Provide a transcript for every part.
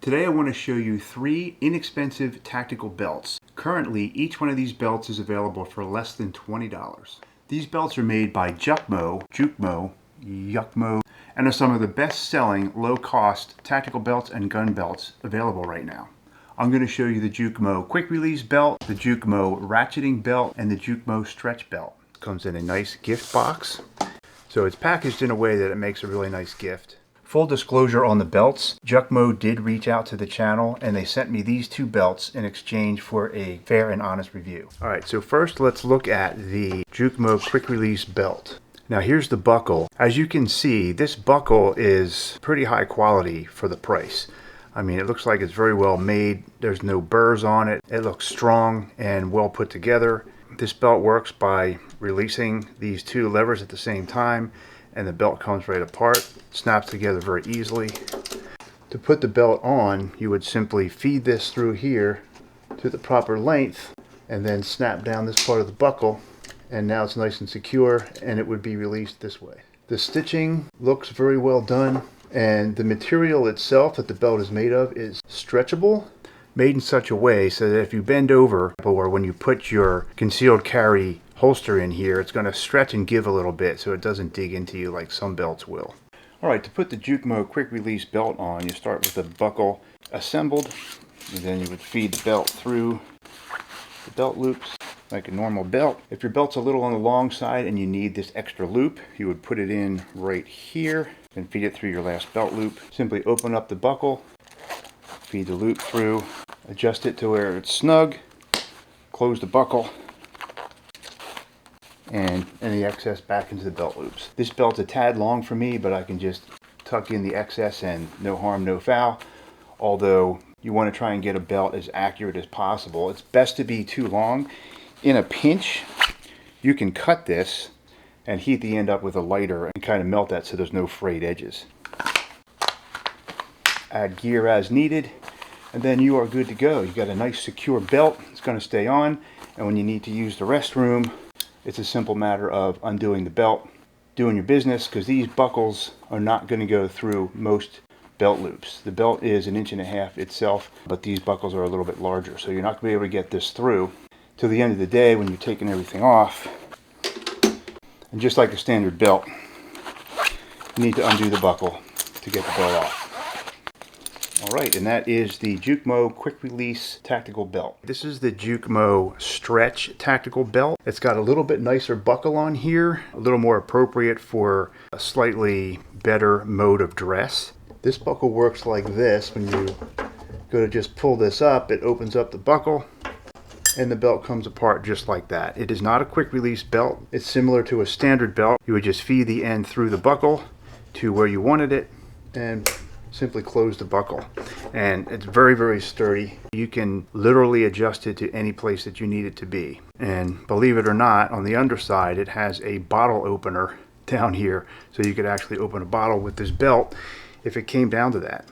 Today I want to show you 3 inexpensive tactical belts. Currently, each one of these belts is available for less than $20. These belts are made by Jukmo, and are some of the best-selling, low-cost tactical belts and gun belts available right now. I'm going to show you the Jukmo quick release belt, the Jukmo ratcheting belt, and the Jukmo stretch belt. It comes in a nice gift box. So it's packaged in a way that it makes a really nice gift. Full disclosure on the belts, Jukmo did reach out to the channel and they sent me these 2 belts in exchange for a fair and honest review. Alright, so first let's look at the Jukmo quick release belt. Now here's the buckle. As you can see, this buckle is pretty high quality for the price. I mean, it looks like it's very well made. There's no burrs on it. It looks strong and well put together. This belt works by releasing these 2 levers at the same time, and the belt comes right apart, snaps together very easily. To put the belt on, you would simply feed this through here to the proper length and then snap down this part of the buckle, and now it's nice and secure, and it would be released this way. The stitching looks very well done, and the material itself that the belt is made of is stretchable, made in such a way so that if you bend over, or when you put your concealed carry holster in here, it's going to stretch and give a little bit so it doesn't dig into you like some belts will. Alright, to put the Jukmo quick release belt on, you start with the buckle assembled, and then you would feed the belt through the belt loops like a normal belt. If your belt's a little on the long side and you need this extra loop, you would put it in right here and feed it through your last belt loop. Simply open up the buckle, feed the loop through, adjust it to where it's snug, close the buckle, and any excess back into the belt loops. This belt's a tad long for me, but I can just tuck in the excess and no harm, no foul. Although you want to try and get a belt as accurate as possible. It's best to be too long. In a pinch, you can cut this and heat the end up with a lighter and kind of melt that so there's no frayed edges. Add gear as needed, and then you are good to go. You got a nice secure belt. It's going to stay on, and when you need to use the restroom, it's a simple matter of undoing the belt, doing your business, because these buckles are not going to go through most belt loops. The belt is 1.5 inches itself, but these buckles are a little bit larger, so you're not going to be able to get this through. Till the end of the day, when you're taking everything off, and just like a standard belt, you need to undo the buckle to get the belt off. Alright, and that is the Jukmo quick release tactical belt. This is the Jukmo stretch tactical belt. It's got a little bit nicer buckle on here, a little more appropriate for a slightly better mode of dress. This buckle works like this. When you go to just pull this up, it opens up the buckle and the belt comes apart just like that. It is not a quick release belt. It's similar to a standard belt. You would just feed the end through the buckle to where you wanted it and simply close the buckle, and it's very, very sturdy. You can literally adjust it to any place that you need it to be, and believe it or not, on the underside it has a bottle opener down here, so you could actually open a bottle with this belt if it came down to that.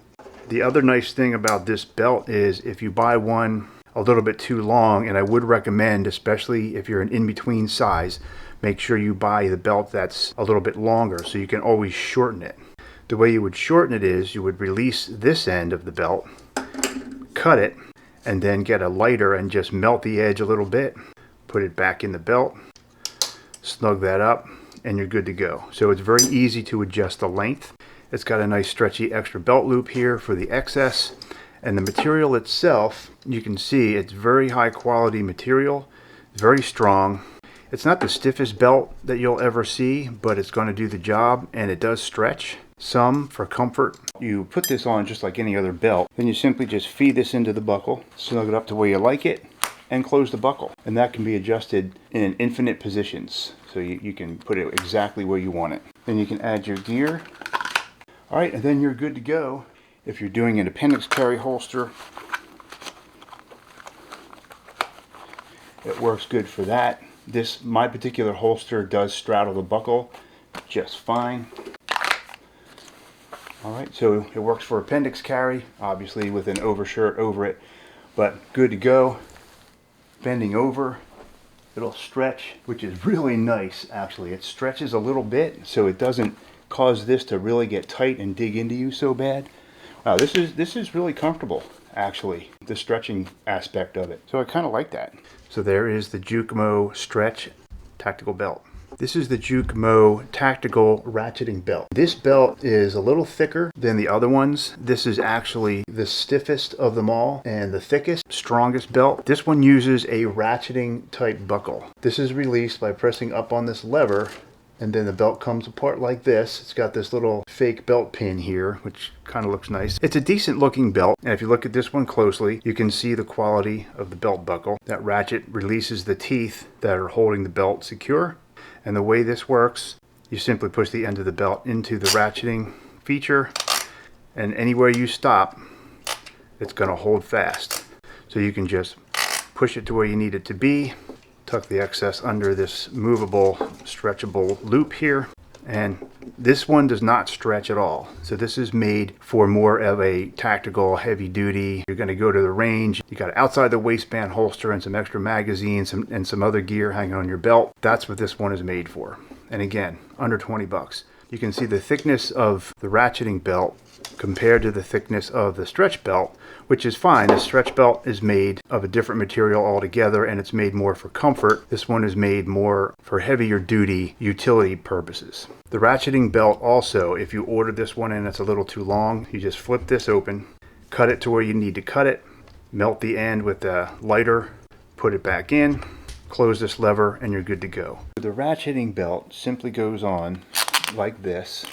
The other nice thing about this belt is if you buy one a little bit too long, and I would recommend, especially if you're an in-between size, make sure you buy the belt that's a little bit longer so you can always shorten it. The way you would shorten it is you would release this end of the belt, cut it, and then get a lighter and just melt the edge a little bit, put it back in the belt, snug that up, and you're good to go. So it's very easy to adjust the length. It's got a nice stretchy extra belt loop here for the excess, and the material itself, you can see it's very high quality material, very strong. It's not the stiffest belt that you'll ever see, but it's going to do the job, and it does stretch some for comfort. You put this on just like any other belt, then you simply just feed this into the buckle, snug it up to where you like it, and close the buckle. And that can be adjusted in infinite positions, so you can put it exactly where you want it. Then you can add your gear. Alright, and then you're good to go. If you're doing an appendix carry holster, it works good for that. My particular holster does straddle the buckle just fine. Alright, so it works for appendix carry, obviously with an overshirt over it, but good to go. Bending over, it'll stretch, which is really nice actually. It stretches a little bit so it doesn't cause this to really get tight and dig into you so bad. Wow, this is really comfortable, actually, the stretching aspect of it. So I kind of like that. So there is the Jukmo Stretch Tactical Belt. This is the Jukmo Tactical Ratcheting Belt. This belt is a little thicker than the other ones. This is actually the stiffest of them all and the thickest, strongest belt. This one uses a ratcheting type buckle. This is released by pressing up on this lever, and then the belt comes apart like this. It's got this little fake belt pin here, which kind of looks nice. It's a decent looking belt, and if you look at this one closely, you can see the quality of the belt buckle. That ratchet releases the teeth that are holding the belt secure. And the way this works, you simply push the end of the belt into the ratcheting feature, and anywhere you stop, it's going to hold fast. So you can just push it to where you need it to be, tuck the excess under this movable, stretchable loop here, and this one does not stretch at all. So this is made for more of a tactical, heavy duty. You're going to go to the range. You got outside the waistband holster and some extra magazines and some other gear hanging on your belt. That's what this one is made for. And again, under 20 bucks. You can see the thickness of the ratcheting belt compared to the thickness of the stretch belt, which is fine. The stretch belt is made of a different material altogether, and it's made more for comfort. This one is made more for heavier duty utility purposes. The ratcheting belt also, if you order this one and it's a little too long, you just flip this open, cut it to where you need to cut it, melt the end with the lighter, put it back in, close this lever, and you're good to go. The ratcheting belt simply goes on like this.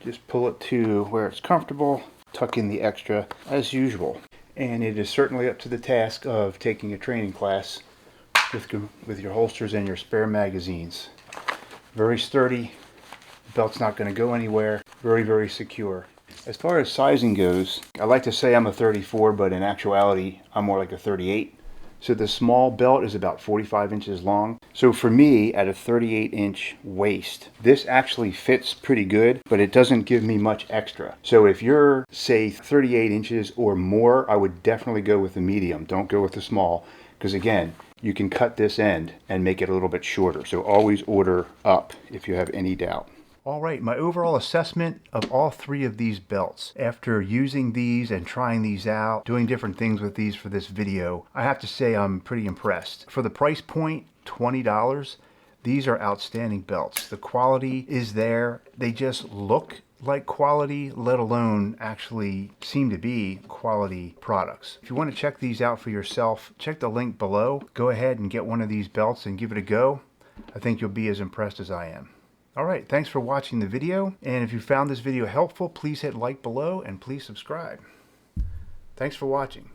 Just pull it to where it's comfortable, tuck in the extra as usual. And it is certainly up to the task of taking a training class with your holsters and your spare magazines. Very sturdy, the belt's not going to go anywhere, very, very secure. As far as sizing goes, I like to say I'm a 34, but in actuality, I'm more like a 38. So the small belt is about 45 inches long. So for me, at a 38-inch waist, this actually fits pretty good, but it doesn't give me much extra. So if you're, say, 38 inches or more, I would definitely go with the medium. Don't go with the small, because again, you can cut this end and make it a little bit shorter. So always order up if you have any doubt. All right, my overall assessment of all three of these belts, after using these and trying these out, doing different things with these for this video, I have to say I'm pretty impressed. For the price point, $20, these are outstanding belts. The quality is there. They just look like quality, let alone actually seem to be quality products. If you want to check these out for yourself, check the link below. Go ahead and get one of these belts and give it a go. I think you'll be as impressed as I am. Alright, thanks for watching the video, and if you found this video helpful, please hit like below and please subscribe. Thanks for watching.